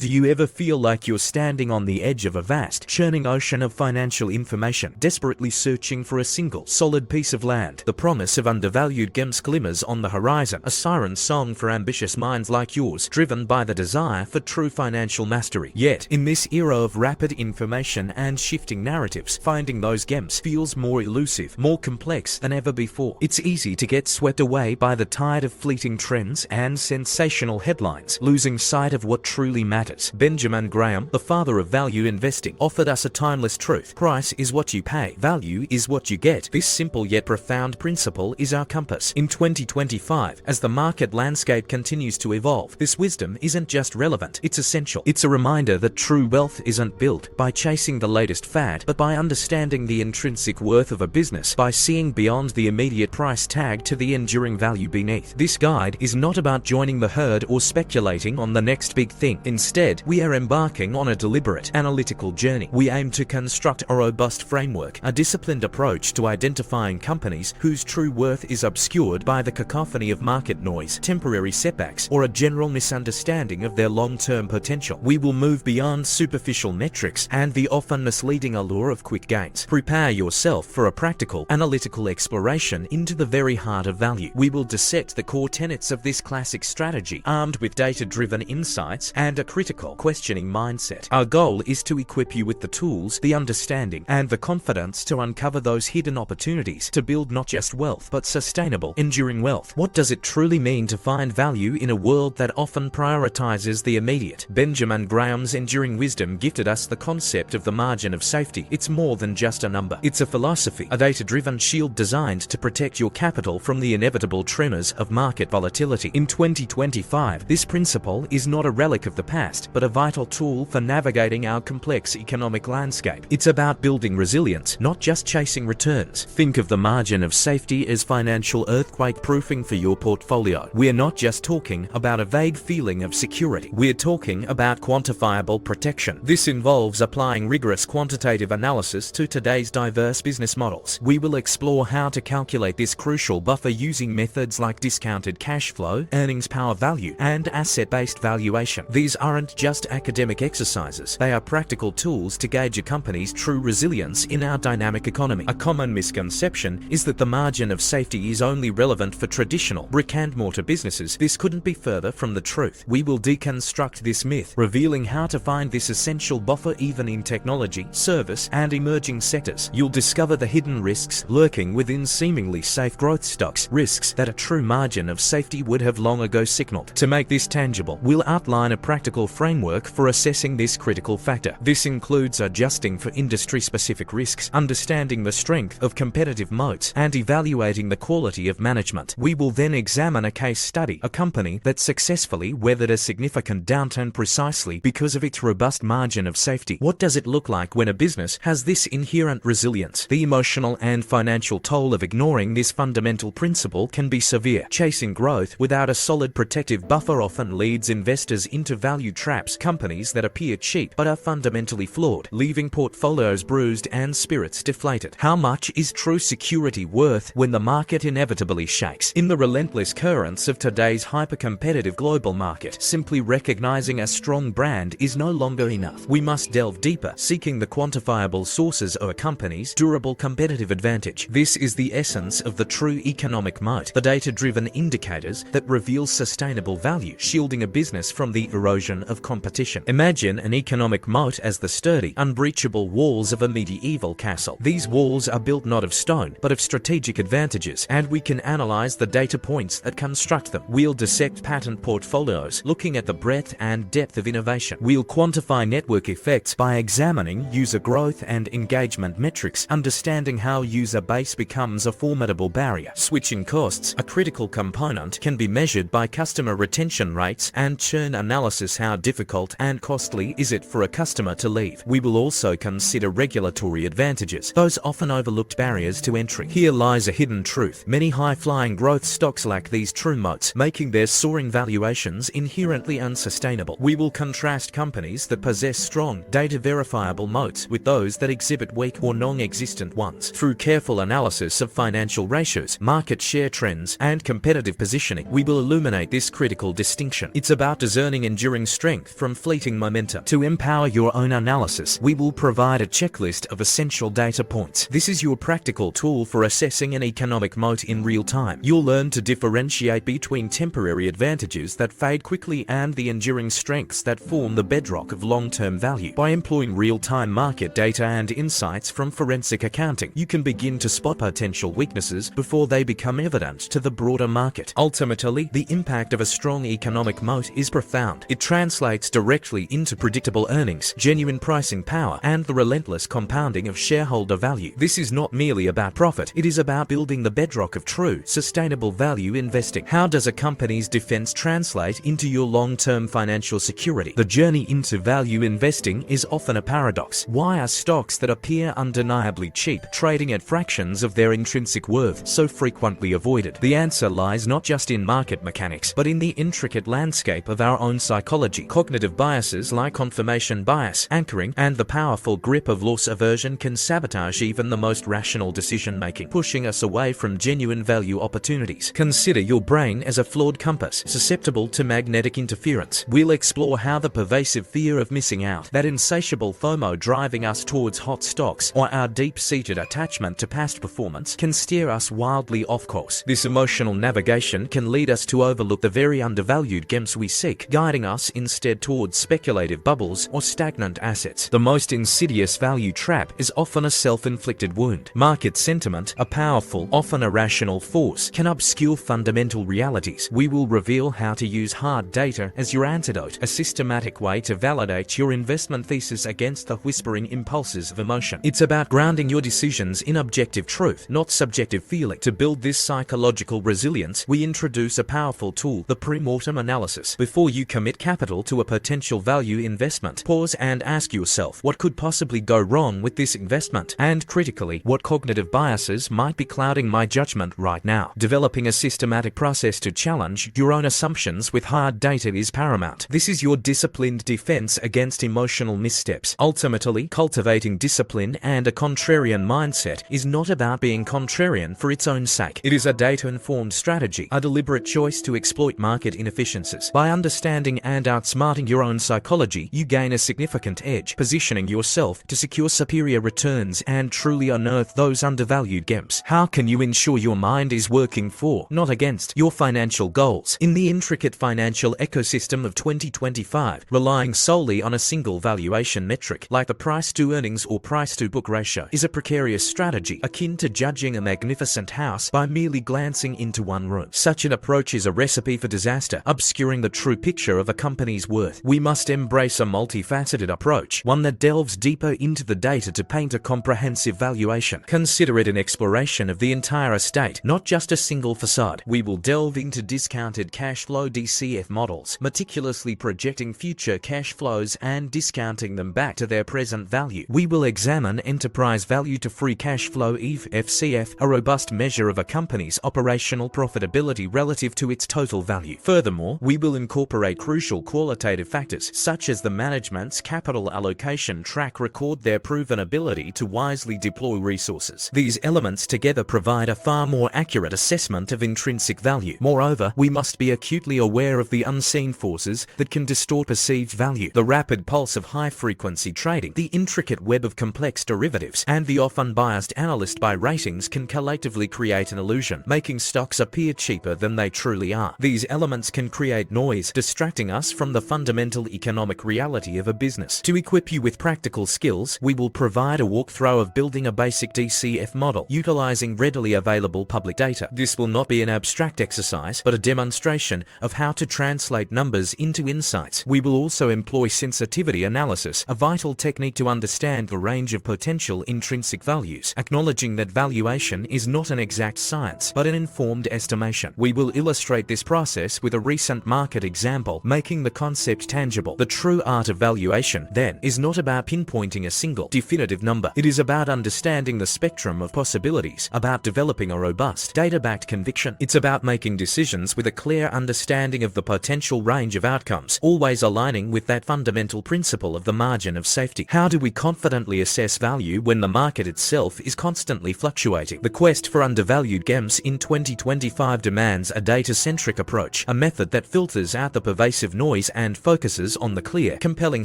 Do you ever feel like you're standing on the edge of a vast, churning ocean of financial information, desperately searching for a single, solid piece of land? The promise of undervalued gems glimmers on the horizon, a siren song for ambitious minds like yours, driven by the desire for true financial mastery. Yet, in this era of rapid information and shifting narratives, finding those gems feels more elusive, more complex than ever before. It's easy to get swept away by the tide of fleeting trends and sensational headlines, losing sight of what truly matters. Benjamin Graham, the father of value investing, offered us a timeless truth. Price is what you pay. Value is what you get. This simple yet profound principle is our compass. In 2025, as the market landscape continues to evolve, this wisdom isn't just relevant, it's essential. It's a reminder that true wealth isn't built by chasing the latest fad, but by understanding the intrinsic worth of a business, by seeing beyond the immediate price tag to the enduring value beneath. This guide is not about joining the herd or speculating on the next big thing. Instead, we are embarking on a deliberate, analytical journey. We aim to construct a robust framework, a disciplined approach to identifying companies whose true worth is obscured by the cacophony of market noise, temporary setbacks, or a general misunderstanding of their long-term potential. We will move beyond superficial metrics and the often misleading allure of quick gains. Prepare yourself for a practical, analytical exploration into the very heart of value. We will dissect the core tenets of this classic strategy, armed with data-driven insights and a critical, questioning mindset. Our goal is to equip you with the tools, the understanding, and the confidence to uncover those hidden opportunities to build not just wealth, but sustainable, enduring wealth. What does it truly mean to find value in a world that often prioritizes the immediate? Benjamin Graham's enduring wisdom gifted us the concept of the margin of safety. It's more than just a number. It's a philosophy, a data-driven shield designed to protect your capital from the inevitable tremors of market volatility. In 2025, this principle is not a relic of the past, but a vital tool for navigating our complex economic landscape. It's about building resilience, not just chasing returns. Think of the margin of safety as financial earthquake proofing for your portfolio. We're not just talking about a vague feeling of security. We're talking about quantifiable protection. This involves applying rigorous quantitative analysis to today's diverse business models. We will explore how to calculate this crucial buffer using methods like discounted cash flow, earnings power value, and asset-based valuation. These aren't just academic exercises. They are practical tools to gauge a company's true resilience in our dynamic economy. A common misconception is that the margin of safety is only relevant for traditional brick-and-mortar businesses. This couldn't be further from the truth. We will deconstruct this myth, revealing how to find this essential buffer even in technology, service, and emerging sectors. You'll discover the hidden risks lurking within seemingly safe growth stocks, risks that a true margin of safety would have long ago signaled. To make this tangible, we'll outline a practical framework for assessing this critical factor. This includes adjusting for industry-specific risks, understanding the strength of competitive moats, and evaluating the quality of management. We will then examine a case study, a company that successfully weathered a significant downturn precisely because of its robust margin of safety. What does it look like when a business has this inherent resilience? The emotional and financial toll of ignoring this fundamental principle can be severe. Chasing growth without a solid protective buffer often leads investors into value traps, companies that appear cheap but are fundamentally flawed, leaving portfolios bruised and spirits deflated. How much is true security worth when the market inevitably shakes? In the relentless currents of today's hyper-competitive global market, simply recognizing a strong brand is no longer enough. We must delve deeper, seeking the quantifiable sources of a company's durable competitive advantage. This is the essence of the true economic moat, the data-driven indicators that reveal sustainable value, shielding a business from the erosion of competition. Imagine an economic moat as the sturdy, unbreachable walls of a medieval castle. These walls are built not of stone, but of strategic advantages, and we can analyze the data points that construct them. We'll dissect patent portfolios, looking at the breadth and depth of innovation. We'll quantify network effects by examining user growth and engagement metrics, understanding how user base becomes a formidable barrier. Switching costs, a critical component, can be measured by customer retention rates and churn analysis. How difficult and costly is it for a customer to leave? We will also consider regulatory advantages, those often overlooked barriers to entry. Here lies a hidden truth. Many high-flying growth stocks lack these true moats, making their soaring valuations inherently unsustainable. We will contrast companies that possess strong, data-verifiable moats with those that exhibit weak or non-existent ones. Through careful analysis of financial ratios, market share trends, and competitive positioning, we will illuminate this critical distinction. It's about discerning enduring strength strength from fleeting momentum. To empower your own analysis, we will provide a checklist of essential data points. This is your practical tool for assessing an economic moat in real time. You'll learn to differentiate between temporary advantages that fade quickly and the enduring strengths that form the bedrock of long-term value. By employing real-time market data and insights from forensic accounting, you can begin to spot potential weaknesses before they become evident to the broader market. Ultimately, the impact of a strong economic moat is profound. It translates directly into predictable earnings, genuine pricing power, and the relentless compounding of shareholder value. This is not merely about profit, it is about building the bedrock of true, sustainable value investing. How does a company's defense translate into your long-term financial security? The journey into value investing is often a paradox. Why are stocks that appear undeniably cheap, trading at fractions of their intrinsic worth, so frequently avoided? The answer lies not just in market mechanics, but in the intricate landscape of our own psychology. Cognitive biases like confirmation bias, anchoring, and the powerful grip of loss aversion can sabotage even the most rational decision-making, pushing us away from genuine value opportunities. Consider your brain as a flawed compass, susceptible to magnetic interference. We'll explore how the pervasive fear of missing out, that insatiable FOMO driving us towards hot stocks, or our deep-seated attachment to past performance can steer us wildly off course. This emotional navigation can lead us to overlook the very undervalued gems we seek, guiding us instead towards speculative bubbles or stagnant assets. The most insidious value trap is often a self-inflicted wound. Market sentiment, a powerful, often irrational force, can obscure fundamental realities. We will reveal how to use hard data as your antidote, a systematic way to validate your investment thesis against the whispering impulses of emotion. It's about grounding your decisions in objective truth, not subjective feeling. To build this psychological resilience, we introduce a powerful tool, the pre-mortem analysis. Before you commit capital to a potential value investment, pause and ask yourself, what could possibly go wrong with this investment? And critically, what cognitive biases might be clouding my judgment right now? Developing a systematic process to challenge your own assumptions with hard data is paramount. This is your disciplined defense against emotional missteps. Ultimately, cultivating discipline and a contrarian mindset is not about being contrarian for its own sake. It is a data-informed strategy, a deliberate choice to exploit market inefficiencies. By understanding and outsmarting your own psychology, you gain a significant edge, positioning yourself to secure superior returns and truly unearth those undervalued gems. How can you ensure your mind is working for, not against, your financial goals? In the intricate financial ecosystem of 2025, relying solely on a single valuation metric, like the price-to-earnings or price-to-book ratio, is a precarious strategy, akin to judging a magnificent house by merely glancing into one room. Such an approach is a recipe for disaster, obscuring the true picture of a company's worth. We must embrace a multifaceted approach, one that delves deeper into the data to paint a comprehensive valuation. Consider it an exploration of the entire estate, not just a single facade. We will delve into discounted cash flow DCF models, meticulously projecting future cash flows and discounting them back to their present value. We will examine enterprise value to free cash flow EV FCF, a robust measure of a company's operational profitability relative to its total value. Furthermore, we will incorporate crucial qualitative factors such as the management's capital allocation track record, their proven ability to wisely deploy resources. These elements together provide a far more accurate assessment of intrinsic value. Moreover, we must be acutely aware of the unseen forces that can distort perceived value. The rapid pulse of high-frequency trading, the intricate web of complex derivatives, and the often biased analyst by ratings can collectively create an illusion, making stocks appear cheaper than they truly are. These elements can create noise, distracting us from the fundamental economic reality of a business. To equip you with practical skills, we will provide a walkthrough of building a basic DCF model, utilizing readily available public data. This will not be an abstract exercise, but a demonstration of how to translate numbers into insights. We will also employ sensitivity analysis, a vital technique to understand the range of potential intrinsic values, acknowledging that valuation is not an exact science, but an informed estimation. We will illustrate this process with a recent market example, making the concept tangible. The true art of valuation, then, is not about pinpointing a single, definitive number. It is about understanding the spectrum of possibilities, about developing a robust, data-backed conviction. It's about making decisions with a clear understanding of the potential range of outcomes, always aligning with that fundamental principle of the margin of safety. How do we confidently assess value when the market itself is constantly fluctuating? The quest for undervalued gems in 2025 demands a data-centric approach, a method that filters out the pervasive noise and focuses on the clear, compelling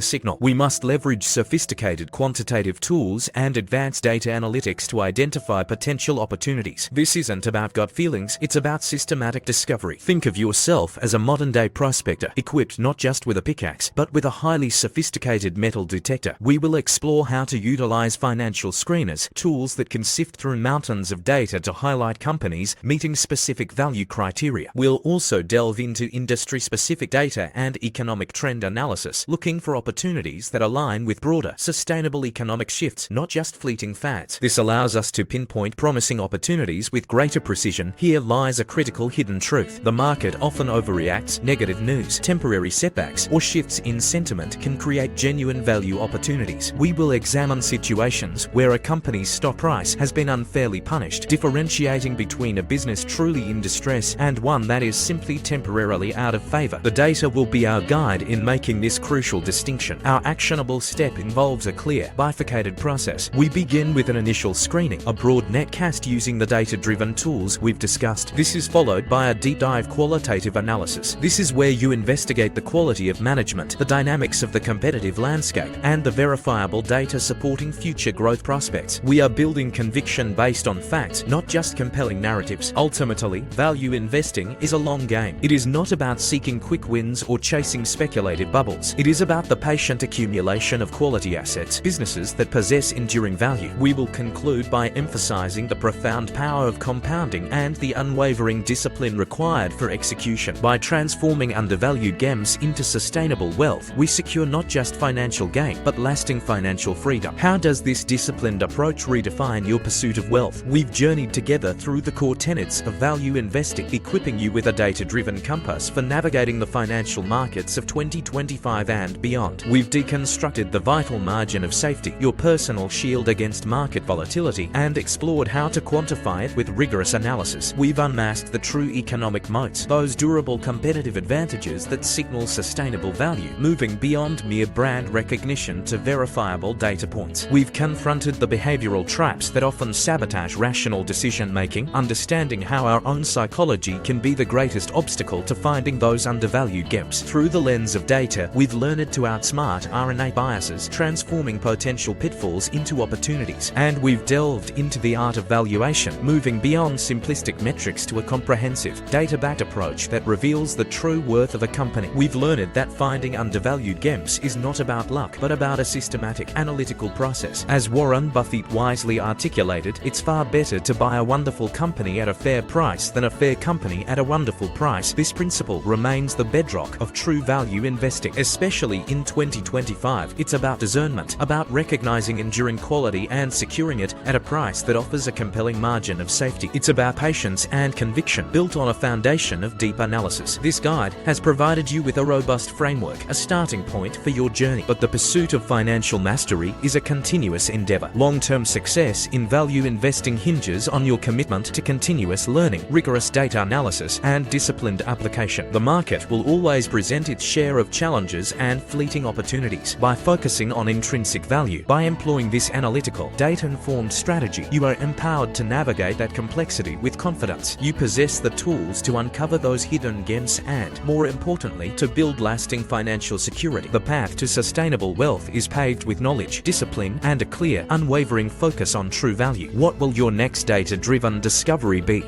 signal. We must leverage sophisticated quantitative tools and advanced data analytics to identify potential opportunities. This isn't about gut feelings, it's about systematic discovery. Think of yourself as a modern-day prospector, equipped not just with a pickaxe, but with a highly sophisticated metal detector. We will explore how to utilize financial screeners, tools that can sift through mountains of data to highlight companies meeting specific value criteria. We'll also delve into industry-specific data and economic trend analysis, looking for opportunities that align with broader, sustainable economic shifts, not just fleeting fads. This allows us to pinpoint promising opportunities with greater precision. Here lies a critical hidden truth. The market often overreacts. Negative news, temporary setbacks, or shifts in sentiment can create genuine value opportunities. We will examine situations where a company's stock price has been unfairly punished, differentiating between a business truly in distress and one that is simply temporarily out of favor. The data will be our guide in making this crucial distinction. Our actionable step involves a clear, bifurcated process. We begin with an initial screening, a broad net cast using the data-driven tools we've discussed. This is followed by a deep dive qualitative analysis. This is where you investigate the quality of management, the dynamics of the competitive landscape, and the verifiable data supporting future growth prospects. We are building conviction based on facts, not just compelling narratives. Ultimately, value investing is a long game. It is not about seeking quick wins or chasing speculative bubbles. It is about the patient accumulation of quality assets, businesses that possess enduring value. We will conclude by emphasizing the profound power of compounding and the unwavering discipline required for execution. By transforming undervalued gems into sustainable wealth, we secure not just financial gain, but lasting financial freedom. How does this disciplined approach redefine your pursuit of wealth? We've journeyed together through the core tenets of value investing, equipping you with a data-driven compass for navigating the financial markets of 2025 and beyond. We've deconstructed the vital margin of safety, your personal shield against market volatility, and explored how to quantify it with rigorous analysis. We've unmasked the true economic moats, those durable competitive advantages that signal sustainable value, moving beyond mere brand recognition to verifiable data points. We've confronted the behavioral traps that often sabotage rational decision-making, understanding how our own psychology can be the greatest obstacle to finding those undervalued gems. Through the lens of data, we've learned to outsmart our innate biases, transforming potential pitfalls into opportunities. And we've delved into the art of valuation, moving beyond simplistic metrics to a comprehensive, data-backed approach that reveals the true worth of a company. We've learned that finding undervalued gems is not about luck, but about a systematic, analytical process. As Warren Buffett wisely articulated, it's far better to buy a wonderful company at a fair price than a fair company at a wonderful price. This principle remains the bedrock of true value investing, especially in 2025. It's about discernment, about recognizing enduring quality and securing it at a price that offers a compelling margin of safety. It's about patience and conviction, built on a foundation of deep analysis. This guide has provided you with a robust framework, a starting point for your journey. But the pursuit of financial mastery is a continuous endeavor. Long-term success in value investing hinges on your commitment to continuous learning, rigorous data analysis, and disciplined application. The market will always present its share of challenges and fleeting opportunities. By focusing on intrinsic value, by employing this analytical, data-informed strategy, you are empowered to navigate that complexity with confidence. You possess the tools to uncover those hidden gems and, more importantly, to build lasting financial security. The path to sustainable wealth is paved with knowledge, discipline, and a clear, unwavering focus on true value. What will your next data-driven discovery be?